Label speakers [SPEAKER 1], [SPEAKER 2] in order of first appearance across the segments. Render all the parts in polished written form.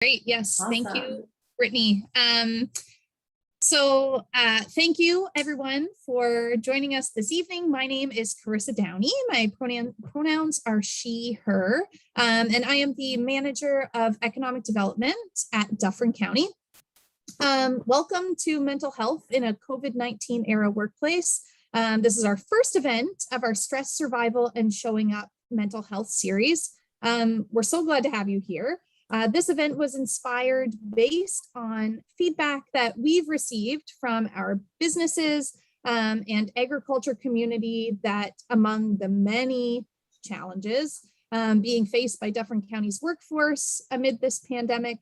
[SPEAKER 1] Great. Yes.
[SPEAKER 2] Awesome.
[SPEAKER 1] Thank you, Brittany. Thank you everyone for joining us this evening. My name is Carissa Downey. My pronouns are she, her, and I am the manager of economic development at Dufferin County. Welcome to Mental Health in a COVID-19 era workplace. This is our first event of our Stress, Survival, and Showing Up mental health series. We're so glad to have you here. This event was inspired based on feedback that we've received from our businesses and agriculture community that among the many challenges being faced by Dufferin County's workforce amid this pandemic,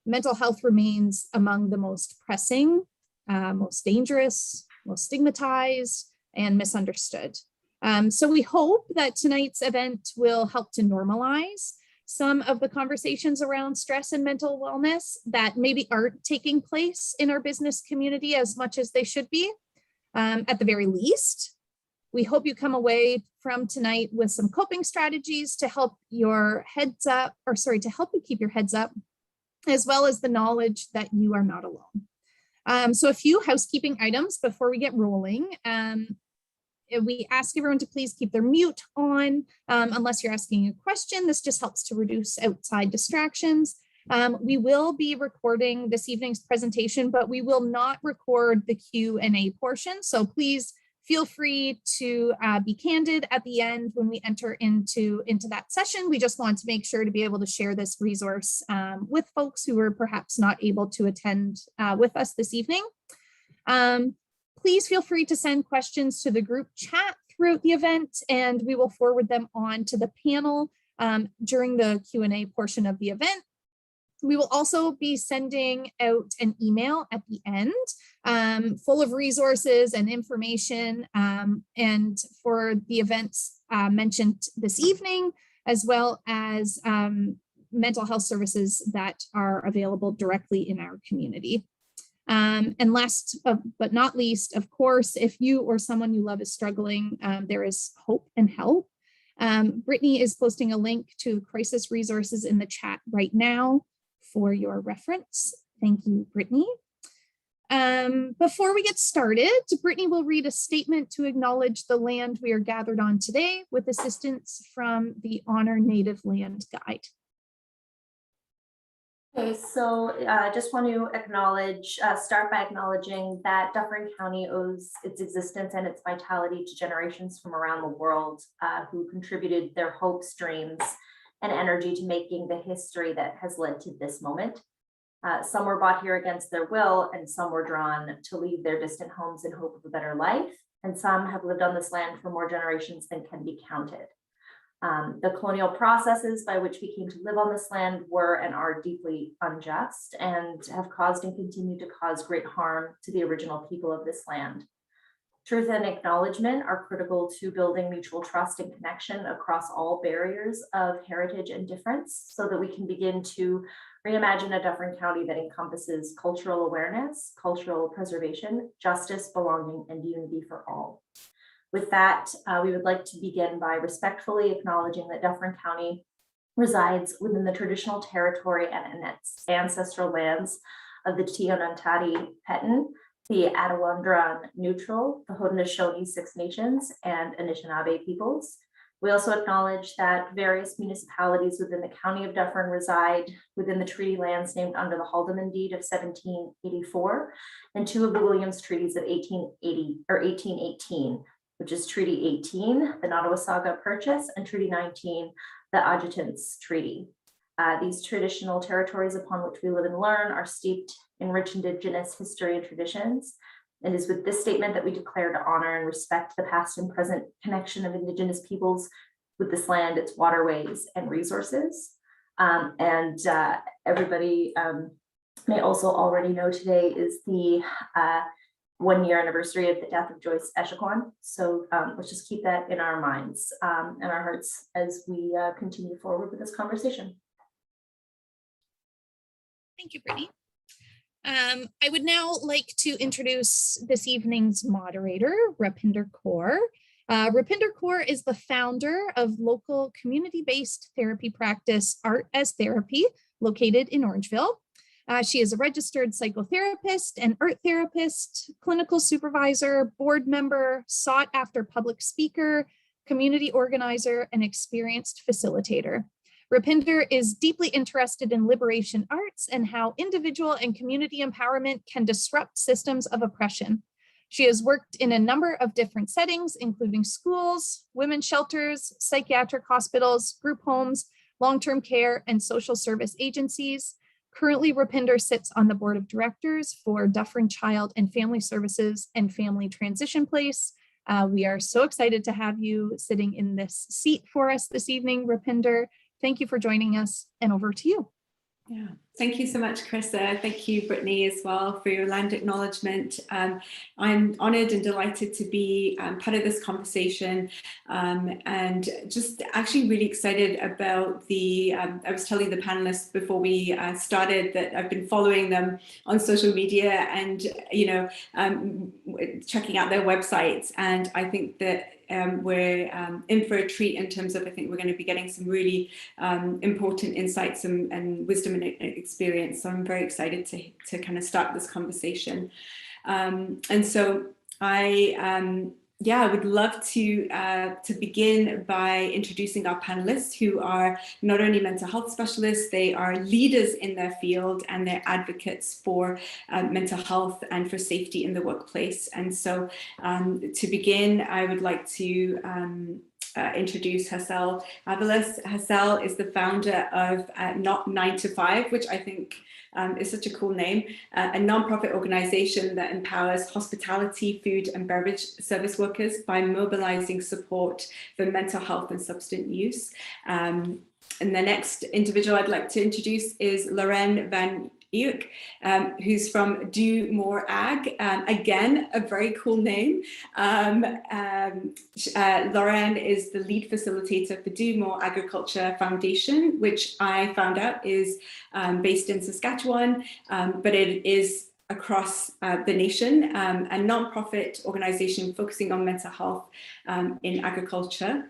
[SPEAKER 1] mental health remains among the most pressing, most dangerous, most stigmatized, and misunderstood. So we hope that tonight's event will help to normalize some of the conversations around stress and mental wellness that maybe aren't taking place in our business community as much as they should be. At the very least, we hope you come away from tonight with some coping strategies to help your heads up, or sorry, to help you keep your heads up, as well as the knowledge that you are not alone. So a few housekeeping items before we get rolling. We ask everyone to please keep their mute on unless you're asking a question. This just helps to reduce outside distractions. We will be recording this evening's presentation, but we will not record the Q&A portion. So please feel free to be candid at the end when we enter into that session. We just want to make sure to be able to share this resource with folks who are perhaps not able to attend with us this evening. Please feel free to send questions to the group chat throughout the event, and we will forward them on to the panel during the Q&A portion of the event. We will also be sending out an email at the end full of resources and information and for the events mentioned this evening, as well as mental health services that are available directly in our community. And last but not least, of course, if you or someone you love is struggling, there is hope and help. Brittany is posting a link to crisis resources in the chat right now for your reference. Thank you, Brittany. Before we get started, Brittany will read a statement to acknowledge the land we are gathered on today with assistance from the Honor Native Land Guide.
[SPEAKER 2] Okay, so I just want to start by acknowledging that Dufferin County owes its existence and its vitality to generations from around the world who contributed their hopes, dreams, and energy to making the history that has led to this moment. Some were brought here against their will, and some were drawn to leave their distant homes in hope of a better life, and some have lived on this land for more generations than can be counted. The colonial processes by which we came to live on this land were and are deeply unjust and have caused and continue to cause great harm to the original people of this land. Truth and acknowledgement are critical to building mutual trust and connection across all barriers of heritage and difference so that we can begin to reimagine a Dufferin County that encompasses cultural awareness, cultural preservation, justice, belonging, and unity for all. With that, we would like to begin by respectfully acknowledging that Dufferin County resides within the traditional territory and its ancestral lands of the Tionontati Petun, the Attawandaron Neutral, the Haudenosaunee Six Nations, and Anishinaabe peoples. We also acknowledge that various municipalities within the county of Dufferin reside within the treaty lands named under the Haldeman Deed of 1784 and two of the Williams Treaties of 1818. Which is Treaty 18, the Nottawasaga Purchase, and Treaty 19, the Adjutants Treaty. These traditional territories upon which we live and learn are steeped in rich Indigenous history and traditions. It is with this statement that we declare to honor and respect the past and present connection of Indigenous peoples with this land, its waterways and resources. Everybody may also already know today is the 1-year anniversary of the death of Joyce Echaquan. So let's just keep that in our minds and our hearts as we continue forward with this conversation.
[SPEAKER 1] Thank you, Brittany. I would now like to introduce this evening's moderator, Rupinder Kaur. Rupinder Kaur is the founder of local community-based therapy practice Art as Therapy, located in Orangeville. She is a registered psychotherapist and art therapist, clinical supervisor, board member, sought after public speaker, community organizer, and experienced facilitator. Rupinder is deeply interested in liberation arts and how individual and community empowerment can disrupt systems of oppression. She has worked in a number of different settings, including schools, women's shelters, psychiatric hospitals, group homes, long-term care, and social service agencies. Currently, Rupinder sits on the board of directors for Dufferin Child and Family Services and Family Transition Place. We are so excited to have you sitting in this seat for us this evening, Rupinder. Thank you for joining us, and over to you.
[SPEAKER 3] Yeah, thank you so much, Carissa. Thank you, Brittany, as well, for your land acknowledgement. I'm honoured and delighted to be part of this conversation, and just actually really excited about the, I was telling the panelists before we started that I've been following them on social media and, you know, checking out their websites, and I think that we're in for a treat in terms of, I think we're going to be getting some really important insights and wisdom and experience. So I'm very excited to kind of start this conversation. And so I would love to begin by introducing our panelists, who are not only mental health specialists, they are leaders in their field and they're advocates for mental health and for safety in the workplace. And so to begin, I would like to introduce Hassel Avalos. Hassel is the founder of Not 9 to 5, which I think is such a cool name, a nonprofit organization that empowers hospitality, food and beverage service workers by mobilizing support for mental health and substance use. And the next individual I'd like to introduce is Lorraine van Eyck, who's from Do More Ag. Again, a very cool name. Lorraine is the lead facilitator for Do More Agriculture Foundation, which I found out is based in Saskatchewan, but it is across the nation, a non-profit organization focusing on mental health in agriculture.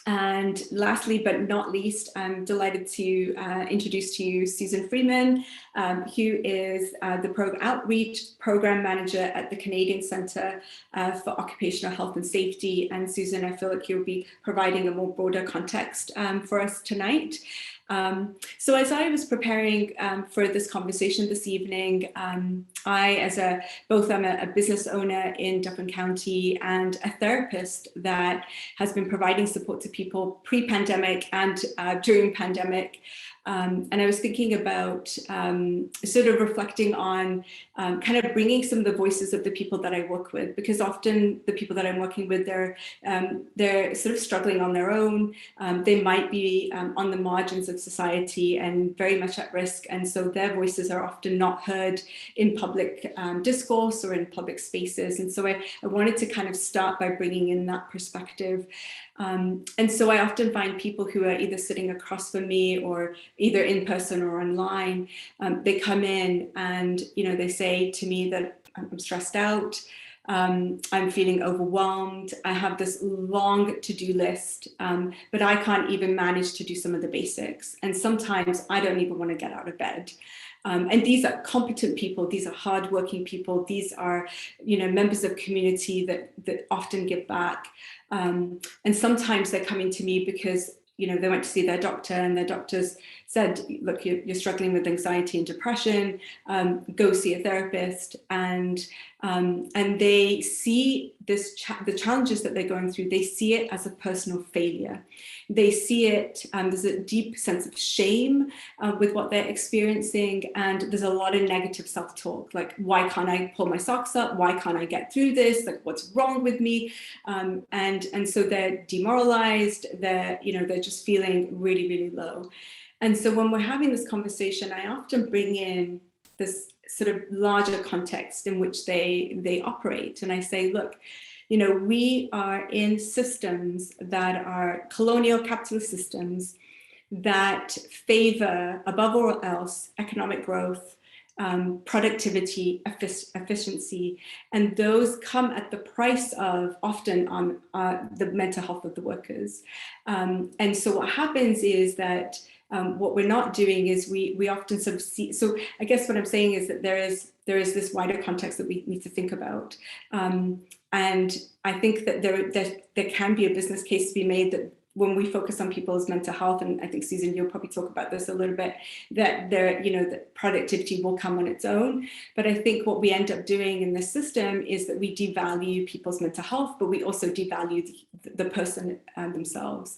[SPEAKER 3] And lastly, but not least, I'm delighted to introduce to you Susan Freeman, who is the Outreach Program Manager at the Canadian Centre for Occupational Health and Safety. And Susan, I feel like you'll be providing a more broader context for us tonight. So as I was preparing for this conversation this evening, I, both I'm a business owner in Dufferin County and a therapist that has been providing support to people pre-pandemic and during pandemic. And I was thinking about sort of reflecting on kind of bringing some of the voices of the people that I work with, because often the people that I'm working with, they're sort of struggling on their own. They might be on the margins of society and very much at risk. And so their voices are often not heard in public discourse or in public spaces. And so I wanted to kind of start by bringing in that perspective. And so I often find people who are either sitting across from me or either in person or online, they come in and, you know, they say to me that I'm stressed out, I'm feeling overwhelmed, I have this long to-do list, but I can't even manage to do some of the basics. And sometimes I don't even want to get out of bed. And these are competent people, these are hardworking people, these are, you know, members of community that often give back. And sometimes they're coming to me because, you know, they went to see their doctor and their doctors said, look, you're struggling with anxiety and depression, go see a therapist. And they see the challenges that they're going through, they see it as a personal failure. They see it, there's a deep sense of shame with what they're experiencing. And there's a lot of negative self-talk, like, why can't I pull my socks up? Why can't I get through this? Like, what's wrong with me? And so they're demoralized, they're just feeling really, really low. And so when we're having this conversation, I often bring in this sort of larger context in which they operate. And I say, look, you know, we are in systems that are colonial capitalist systems that favor, above all else, economic growth, productivity, efficiency, and those come at the price of often on the mental health of the workers. And so what happens is that What we're not doing is we often subsede. So I guess what I'm saying is that there is this wider context that we need to think about. And I think that there can be a business case to be made that when we focus on people's mental health, and I think Susan, you'll probably talk about this a little bit, that that productivity will come on its own. But I think what we end up doing in this system is that we devalue people's mental health, but we also devalue the person themselves.